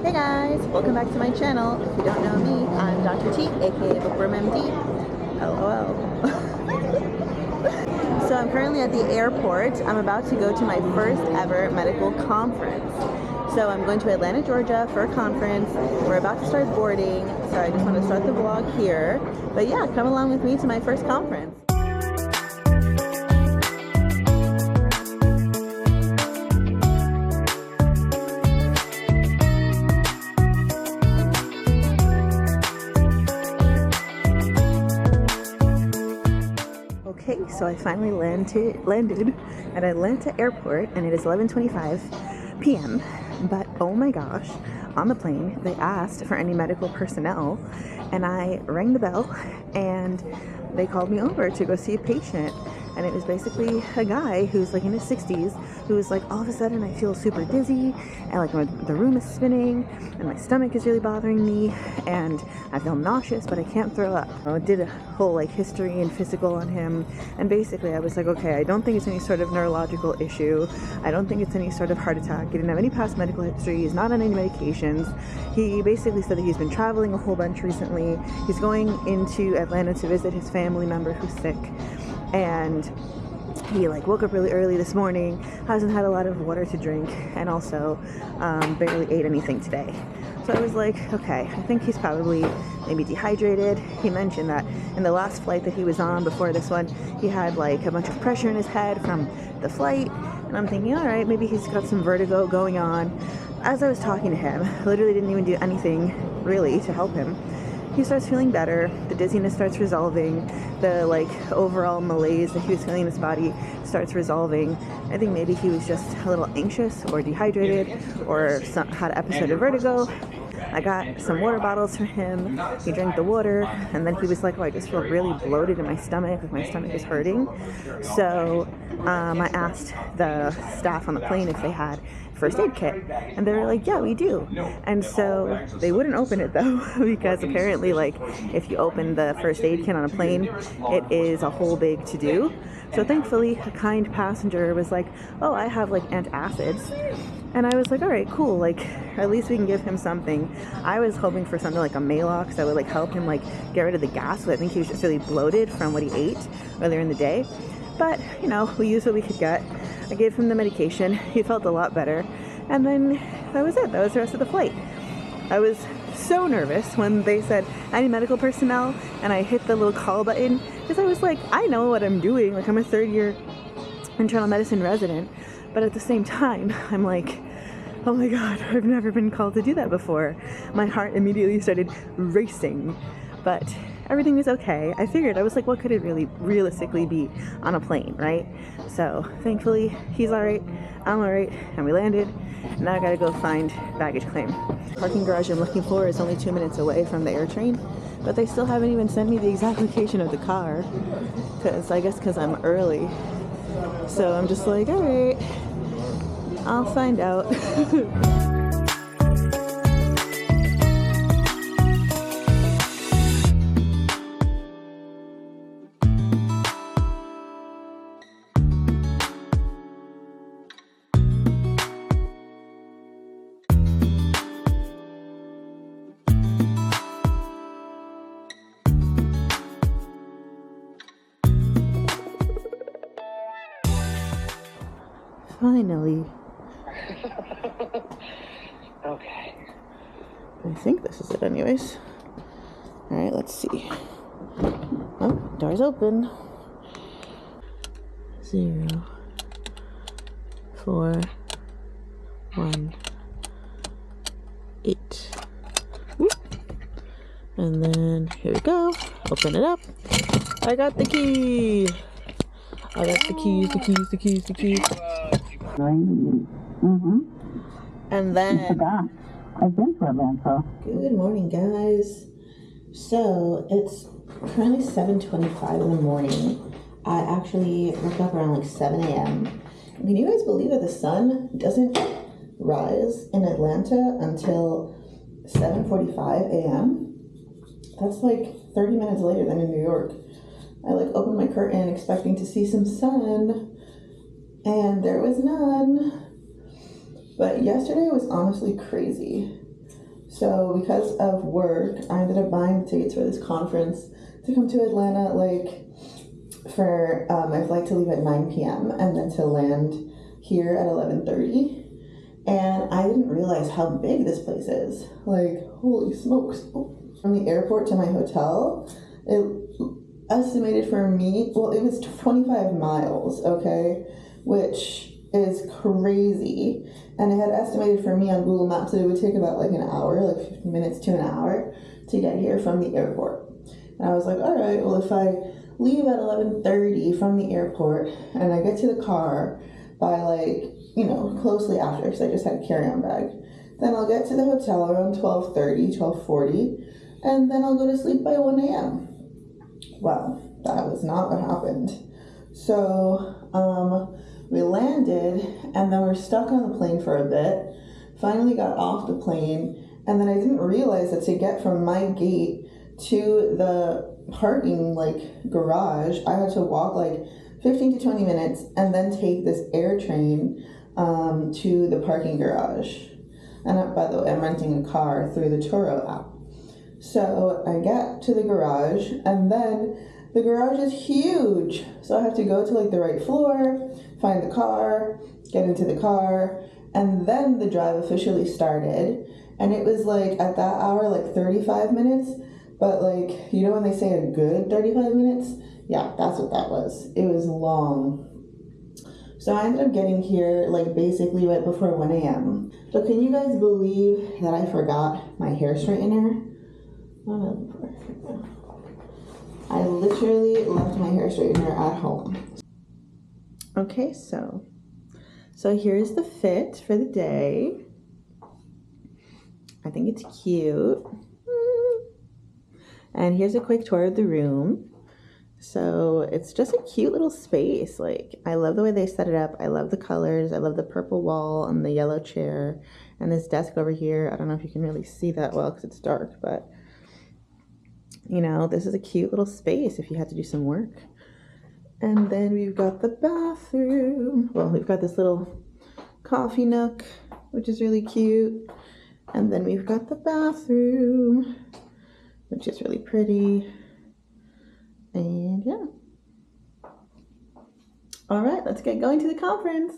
Hey guys, welcome back to my channel. If you don't know me, I'm Dr. T, aka Bookworm MD. LOL. So I'm currently at the airport. I'm about to go to my first ever medical conference. So I'm going to Atlanta, Georgia for a conference. We're about to start boarding, so I just want to start the vlog here. But yeah, come along with me to my first conference. Okay, so I finally landed at Atlanta Airport, and it is 11:25 p.m. But oh my gosh, on the plane they asked for any medical personnel, and I rang the bell, and they called me over to go see a patient. And it was basically a guy who's like in his 60s, who was like, all of a sudden I feel super dizzy, and like the room is spinning, and my stomach is really bothering me, and I feel nauseous, but I can't throw up. I did a whole like history and physical on him, and basically I was like, okay, I don't think it's any sort of neurological issue. I don't think it's any sort of heart attack. He didn't have any past medical history. He's not on any medications. He basically said that he's been traveling a whole bunch recently. He's going into Atlanta to visit his family member who's sick. And he like woke up really early this morning, hasn't had a lot of water to drink, and also barely ate anything today. So I was like, okay, I think he's probably maybe dehydrated. He mentioned that in the last flight that he was on before this one, he had like a bunch of pressure in his head from the flight. And I'm thinking, all right, maybe he's got some vertigo going on. As I was talking to him, I literally didn't even do anything really to help him. He starts feeling better, the dizziness starts resolving, the like overall malaise that he was feeling in his body starts resolving. I think maybe he was just a little anxious or dehydrated or had an episode of vertigo. I got some water bottles for him. He drank the water, and then he was like, oh, I just feel really bloated in my stomach, like my stomach is hurting. So I asked the staff on the plane if they had first aid kit, and they were like, yeah, we do. And so they wouldn't open it though, because apparently like if you open the first aid kit on a plane, it is a whole big to do. So thankfully a kind passenger was like, oh, I have like antacids. And I was like, all right, cool, like at least we can give him something. I was hoping for something like a Maalox that would like help him like get rid of the gas, but I think he was just really bloated from what he ate earlier in the day. But you know, we used what we could get. I gave him the medication. He felt a lot better, and then that was it. That was the rest of the flight. I was so nervous when they said any medical personnel, and I hit the little call button, because I was like, I know what I'm doing. Like, I'm a third-year internal medicine resident, but at the same time, I'm like, oh my god, I've never been called to do that before. My heart immediately started racing, but everything was okay. I figured, I was like, what could it really realistically be on a plane, right? So thankfully he's all right, I'm all right, and we landed. Now I gotta go find baggage claim. Parking garage I'm looking for is only 2 minutes away from the air train, but they still haven't even sent me the exact location of the car, because I guess because I'm early. So I'm just like, all right, I'll find out. Finally. Okay. I think this is it anyways. Alright, let's see. Oh, door's open. 0 4 1 8. Whoop. And then here we go. Open it up. I got the key. I got the keys. Mm-hmm. And then I forgot. I've been to Atlanta. Good morning, guys. So it's currently 7:25 in the morning. I actually woke up around like 7 a.m. Can you guys believe that the sun doesn't rise in Atlanta until 7:45 a.m.? That's like 30 minutes later than in New York. I like opened my curtain expecting to see some sun, and there was none. But yesterday was honestly crazy. So because of work, I ended up buying the tickets for this conference to come to Atlanta, like for my flight to leave at 9 p.m. and then to land here at 11:30. And I didn't realize how big this place is. Like, holy smokes. From the airport to my hotel, it estimated for me, well, it was 25 miles, okay? Which is crazy. And it had estimated for me on Google Maps that it would take about like an hour, like 15 minutes to an hour to get here from the airport. And I was like, all right, well, if I leave at 11:30 from the airport and I get to the car by like, you know, closely after, because I just had a carry-on bag, then I'll get to the hotel around 12:30, 12:40, and then I'll go to sleep by 1 a.m. Well, that was not what happened. So, we landed, and then we're stuck on the plane for a bit, finally got off the plane, and then I didn't realize that to get from my gate to the parking, like, garage, I had to walk, like, 15 to 20 minutes, and then take this air train to the parking garage. And by the way, I'm renting a car through the Turo app. So I get to the garage, and then the garage is huge. So I have to go to like the right floor, find the car, get into the car, and then the drive officially started. And it was like at that hour, like 35 minutes. But like, you know when they say a good 35 minutes? Yeah, that's what that was. It was long. So I ended up getting here like basically right before 1 a.m. So can you guys believe that I forgot my hair straightener? What am I looking for? I literally left my hair straightener at home. Okay, so here's the fit for the day. I think it's cute. And here's a quick tour of the room. So it's just a cute little space. Like, I love the way they set it up. I love the colors. I love the purple wall and the yellow chair and this desk over here. I don't know if you can really see that well because it's dark, but you know, this is a cute little space if you had to do some work. And then we've got the bathroom. Well, we've got this little coffee nook, which is really cute. And then we've got the bathroom, which is really pretty. And yeah. All right, let's get going to the conference.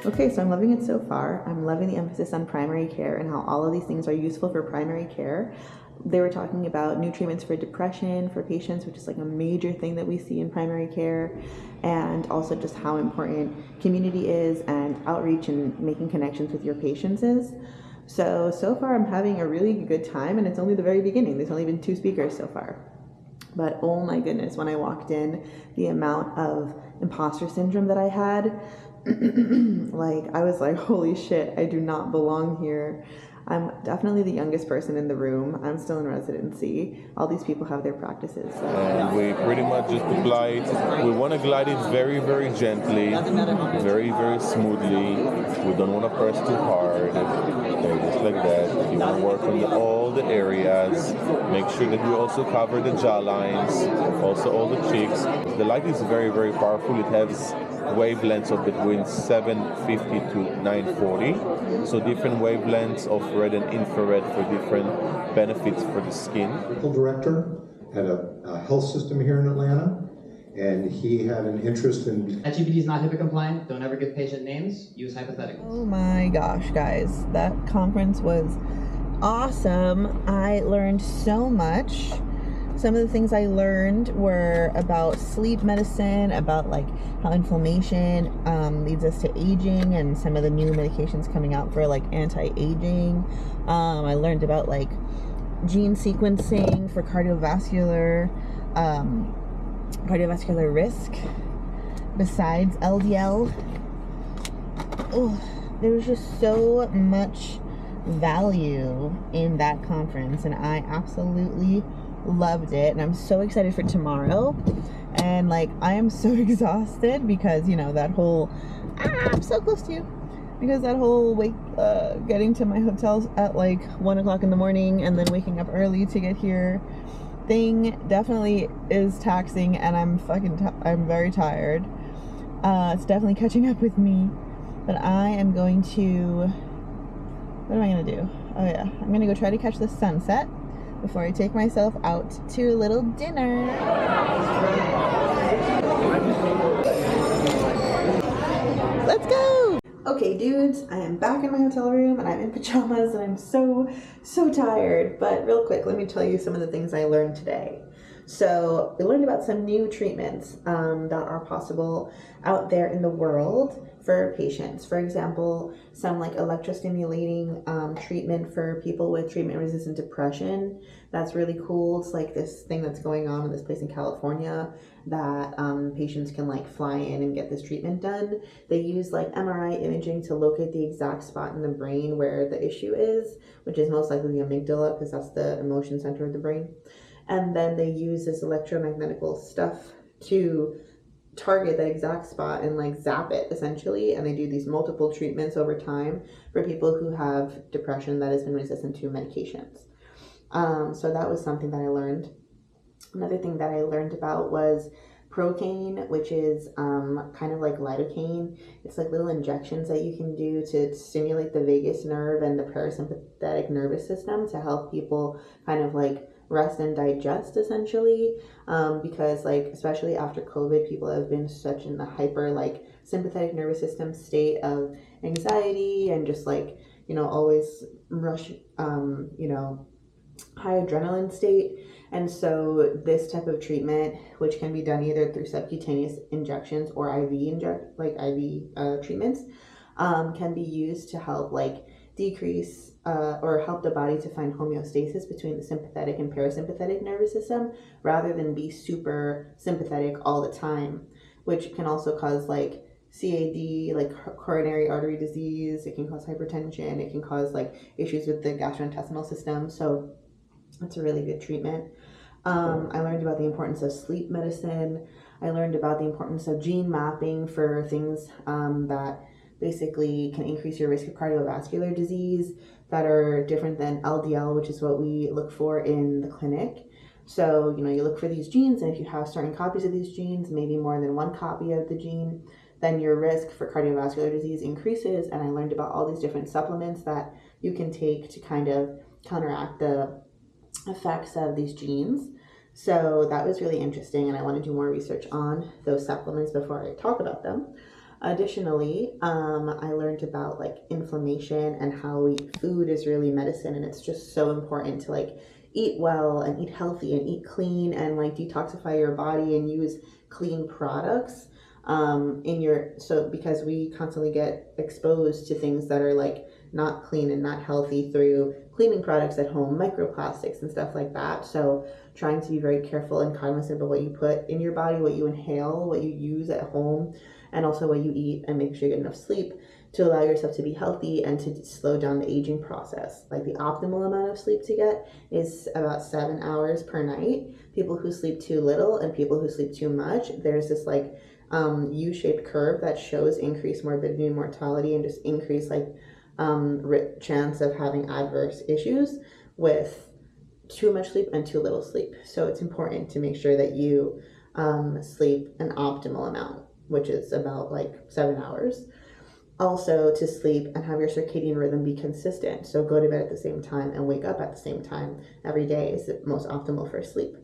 Okay, so I'm loving it so far. I'm loving the emphasis on primary care and how all of these things are useful for primary care. They were talking about new treatments for depression for patients, which is like a major thing that we see in primary care, and also just how important community is and outreach and making connections with your patients is. So far I'm having a really good time, and it's only the very beginning. There's only been 2 speakers so far. But oh my goodness, when I walked in, the amount of imposter syndrome that I had, like, I was like, holy shit, I do not belong here. I'm definitely the youngest person in the room. I'm still in residency. All these people have their practices. So. And we pretty much just glide. We want to glide it very, very gently, very, very smoothly. We don't want to press too hard. Okay, just like that. You want to work on all the areas. Make sure that we also cover the jaw lines, also all the cheeks. The light is very, very powerful. It has wavelengths of between 750 to 940. So different wavelengths of red and infrared for different benefits for the skin. Medical director at a health system here in Atlanta, and he had an interest in... ChatGPT is not HIPAA compliant. Don't ever give patient names. Use hypotheticals. Oh my gosh, guys. That conference was awesome. I learned so much. Some of the things I learned were about sleep medicine, about like how inflammation leads us to aging, and some of the new medications coming out for like anti-aging. I learned about like gene sequencing for cardiovascular risk besides LDL. Oh, there was just so much value in that conference, and I absolutely loved it. And I'm so excited for tomorrow. And like, I am so exhausted because, you know, that whole I'm so close to you, because that whole getting to my hotel at like 1 o'clock in the morning and then waking up early to get here thing definitely is taxing, and I'm very tired. It's definitely catching up with me. But I am going to... What am I going to do? Oh yeah, I'm going to go try to catch the sunset before I take myself out to a little dinner. Let's go! Okay, dudes, I am back in my hotel room and I'm in pajamas and I'm so tired. But real quick, let me tell you some of the things I learned today. So we learned about some new treatments that are possible out there in the world for patients. For example, some like electrostimulating treatment for people with treatment-resistant depression. That's really cool. It's like this thing that's going on in this place in California that patients can like fly in and get this treatment done. They use like MRI imaging to locate the exact spot in the brain where the issue is, which is most likely the amygdala because that's the emotion center of the brain. And then they use this electromagnetical stuff to target that exact spot and like zap it essentially. And they do these multiple treatments over time for people who have depression that has been resistant to medications. So that was something that I learned. Another thing that I learned about was procaine, which is kind of like lidocaine. It's like little injections that you can do to stimulate the vagus nerve and the parasympathetic nervous system to help people kind of like rest and digest essentially, because like especially after COVID, people have been such in the hyper like sympathetic nervous system state of anxiety and just like, you know, always rush, you know, high adrenaline state. And so this type of treatment, which can be done either through subcutaneous injections or IV treatments, can be used to help like decrease or help the body to find homeostasis between the sympathetic and parasympathetic nervous system rather than be super sympathetic all the time, which can also cause like CAD, like coronary artery disease. It can cause hypertension. It can cause like issues with the gastrointestinal system. So that's a really good treatment. I learned about the importance of sleep medicine. I learned about the importance of gene mapping for things that basically can increase your risk of cardiovascular disease that are different than LDL, which is what we look for in the clinic. So, you know, you look for these genes, and if you have certain copies of these genes, maybe more than one copy of the gene, then your risk for cardiovascular disease increases. And I learned about all these different supplements that you can take to kind of counteract the effects of these genes. So that was really interesting, and I want to do more research on those supplements before I talk about them. Additionally, I learned about like inflammation and how food is really medicine, and it's just so important to like eat well and eat healthy and eat clean and like detoxify your body and use clean products because we constantly get exposed to things that are like not clean and not healthy through cleaning products at home, microplastics and stuff like that. So trying to be very careful and cognizant of what you put in your body, what you inhale, what you use at home, and also what you eat, and make sure you get enough sleep to allow yourself to be healthy and to slow down the aging process. Like the optimal amount of sleep to get is about 7 hours per night. People who sleep too little and people who sleep too much, there's this like U-shaped curve that shows increased morbidity and mortality and just increased like chance of having adverse issues with too much sleep and too little sleep. So it's important to make sure that you sleep an optimal amount, which is about like 7 hours. Also to sleep and have your circadian rhythm be consistent. So go to bed at the same time and wake up at the same time every day is the most optimal for sleep.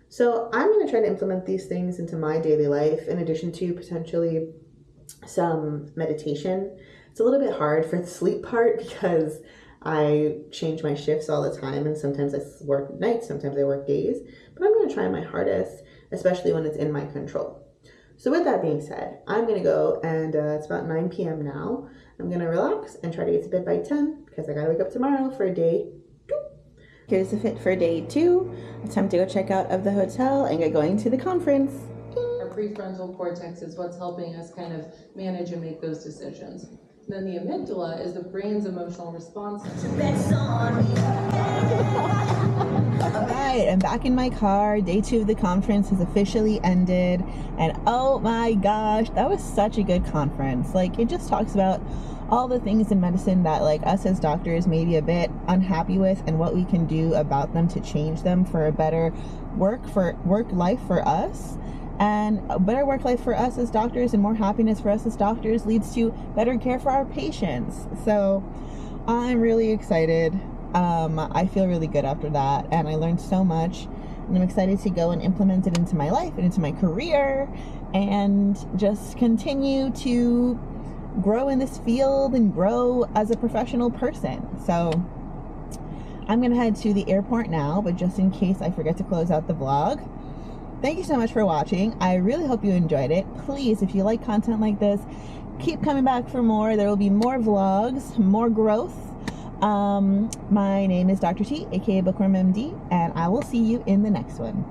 So I'm going to try to implement these things into my daily life in addition to potentially some meditation. It's a little bit hard for the sleep part because I change my shifts all the time, and sometimes I work nights, sometimes I work days, but I'm going to try my hardest, especially when it's in my control. So with that being said, I'm going to go, and it's about 9 p.m. now. I'm going to relax and try to get to bed by 10 because I got to wake up tomorrow for day 2. Here's the fit for day 2. It's time to go check out of the hotel and get going to the conference. Our prefrontal cortex is what's helping us kind of manage and make those decisions. Then the amygdala is the brain's emotional response. Alright, I'm back in my car. Day 2 of the conference has officially ended. And oh my gosh, that was such a good conference. Like, it just talks about all the things in medicine that like us as doctors may be a bit unhappy with and what we can do about them to change them for a better work life for us. And a better work life for us as doctors and more happiness for us as doctors leads to better care for our patients. So I'm really excited. I feel really good after that, and I learned so much, and I'm excited to go and implement it into my life and into my career and just continue to grow in this field and grow as a professional person. So I'm gonna head to the airport now, but just in case I forget to close out the vlog, thank you so much for watching. I really hope you enjoyed it. Please, if you like content like this, keep coming back for more. There will be more vlogs, more growth. My name is Dr. T, aka Bookworm MD, and I will see you in the next one.